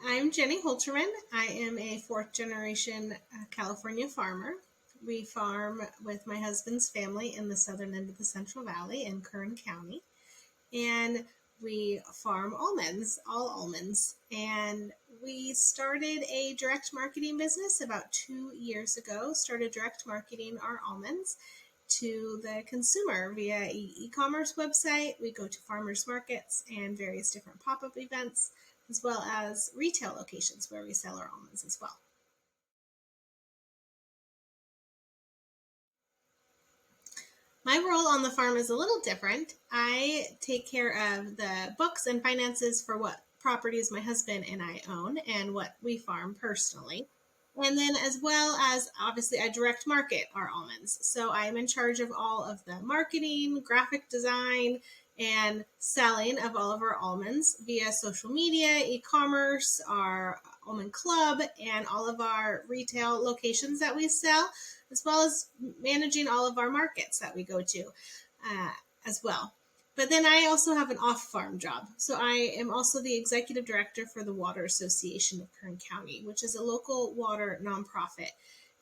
I'm Jenny Holtermann. I am a fourth generation California farmer. We farm with my husband's family in the southern end of the Central Valley in Kern County. And we farm almonds, all almonds. And we started a direct marketing business about 2 years ago, started direct marketing our almonds to the consumer via e-commerce website. We go to farmers markets and various different pop-up events, as well as retail locations where we sell our almonds as well. My role on the farm is a little different. I take care of the books and finances for what properties my husband and I own and what we farm personally. And then, as well as obviously, I direct market our almonds. So I'm in charge of all of the marketing, graphic design, and selling of all of our almonds via social media, e-commerce, our almond club, and all of our retail locations that we sell, as well as managing all of our markets that we go to uh, as well. But then I also have an off-farm job. So I am also the executive director for the Water Association of Kern County, which is a local water nonprofit.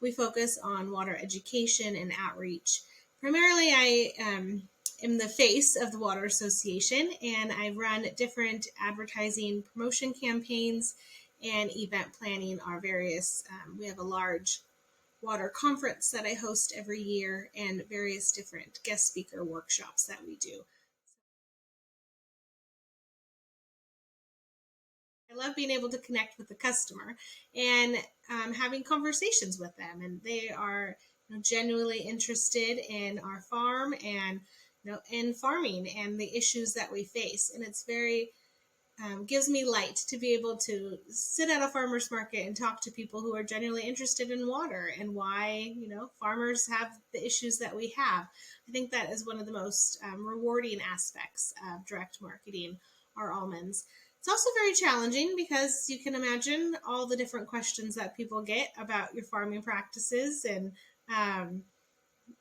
We focus on water education and outreach. Primarily, I am the face of the Water Association, and I run different advertising promotion campaigns and event planning our various, we have a large water conference that I host every year and various different guest speaker workshops that we do. I love being able to connect with the customer and having conversations with them, and they are genuinely interested in our farm and in farming and the issues that we face. And it's very gives me light to be able to sit at a farmer's market and talk to people who are genuinely interested in water and why farmers have the issues that we have. I think that is one of the most rewarding aspects of direct marketing our almonds. It's also very challenging because you can imagine all the different questions that people get about your farming practices, and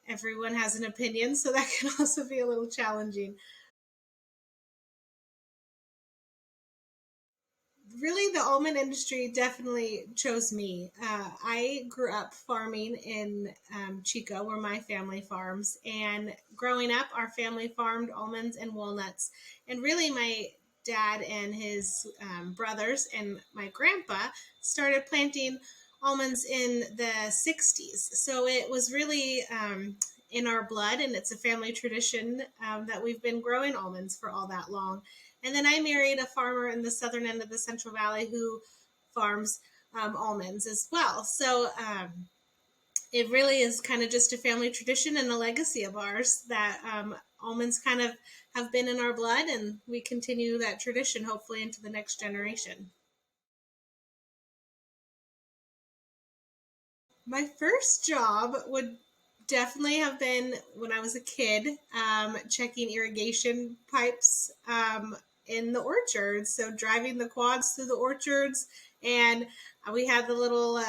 everyone has an opinion, so that can also be a little challenging. Really, the almond industry definitely chose me. I grew up farming in Chico, where my family farms. And growing up, our family farmed almonds and walnuts. And really, my dad and his brothers and my grandpa started planting almonds in the 60s. So it was really in our blood, and it's a family tradition that we've been growing almonds for all that long. And then I married a farmer in the southern end of the Central Valley who farms almonds as well. So it really is kind of just a family tradition and a legacy of ours that almonds kind of have been in our blood, and we continue that tradition hopefully into the next generation. My first job would definitely have been when I was a kid, checking irrigation pipes in the orchards. So driving the quads through the orchards, and we had the little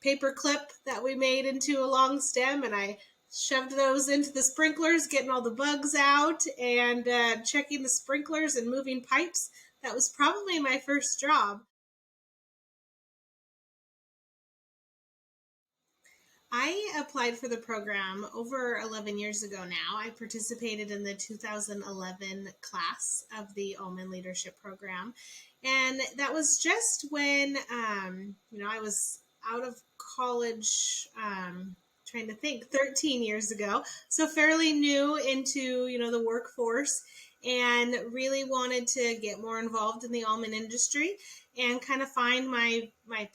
paper clip that we made into a long stem, and I shoved those into the sprinklers, getting all the bugs out, and checking the sprinklers and moving pipes. That was probably my first job. I applied for the program over 11 years ago now. I participated in the 2011 class of the Almond Leadership Program. And that was just when, I was out of college, trying to think, 13 years ago. So fairly new into, the workforce, and really wanted to get more involved in the almond industry and kind of find my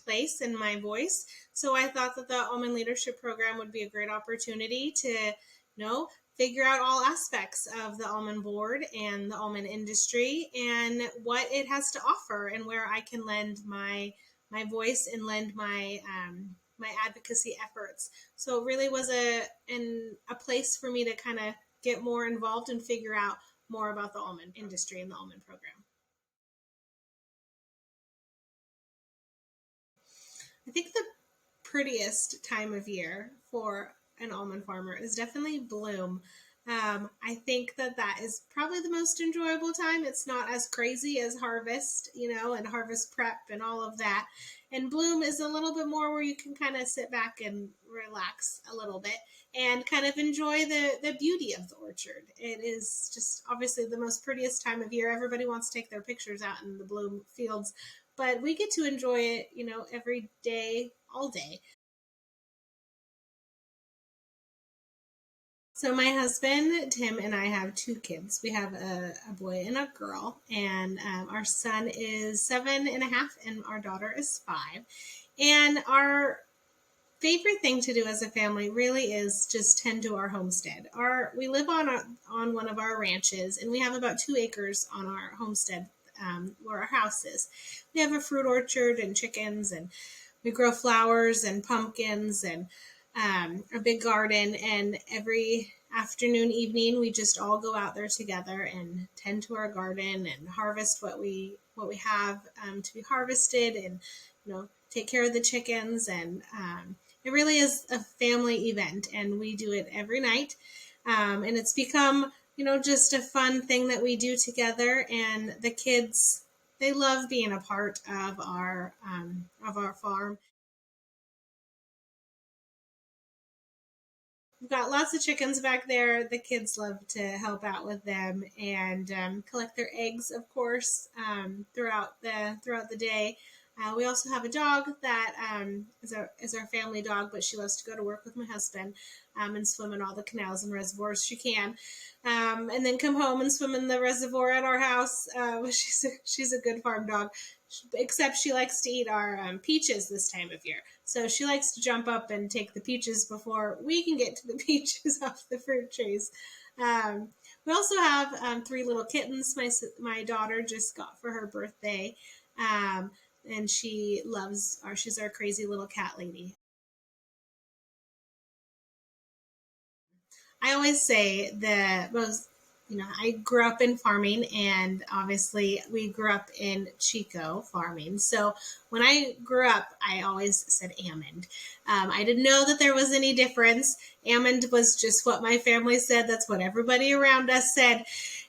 place and my voice. So I thought that the Almond Leadership Program would be a great opportunity to, figure out all aspects of the almond board and the almond industry and what it has to offer, and where I can lend my voice and lend my advocacy efforts. So it really was a place for me to kind of get more involved and figure out more about the almond industry and the almond program. I think the prettiest time of year for an almond farmer is definitely bloom. I think that is probably the most enjoyable time. It's not as crazy as harvest, and harvest prep and all of that. And bloom is a little bit more where you can kind of sit back and relax a little bit and kind of enjoy the beauty of the orchard. It is just obviously the most prettiest time of year. Everybody wants to take their pictures out in the bloom fields, but we get to enjoy it, every day, all day. So my husband Tim and I have two kids. We have a boy and a girl, and our son is 7.5, and our daughter is 5. And our favorite thing to do as a family really is just tend to our homestead. We live on one of our ranches, and we have about 2 acres on our homestead, where our house is. We have a fruit orchard and chickens, and we grow flowers and pumpkins and a big garden. And every afternoon, evening, we just all go out there together and tend to our garden and harvest what we have to be harvested, and take care of the chickens. And it really is a family event, and we do it every night. And it's become just a fun thing that we do together. And the kids, they love being a part of our farm. We've got lots of chickens back there. The kids love to help out with them and collect their eggs, of course, throughout the day. We also have a dog that is our family dog, but she loves to go to work with my husband and swim in all the canals and reservoirs she can, and then come home and swim in the reservoir at our house. She's a good farm dog, except she likes to eat our peaches this time of year. So she likes to jump up and take the peaches before we can get to the peaches off the fruit trees. Um, we also have 3 little kittens my daughter just got for her birthday. And she's our crazy little cat lady. I always say I grew up in farming, and obviously we grew up in Chico farming. So when I grew up, I always said almond. I didn't know that there was any difference. Almond was just what my family said. That's what everybody around us said.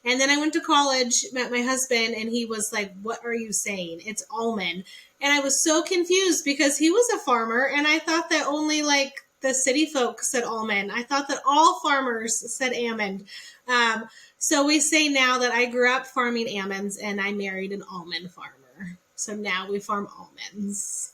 And then I went to college, met my husband, and he was like, "What are you saying? It's almond." And I was so confused because he was a farmer, and I thought that only like the city folk said almond. I thought that all farmers said almond. So we say now that I grew up farming almonds and I married an almond farmer. So now we farm almonds.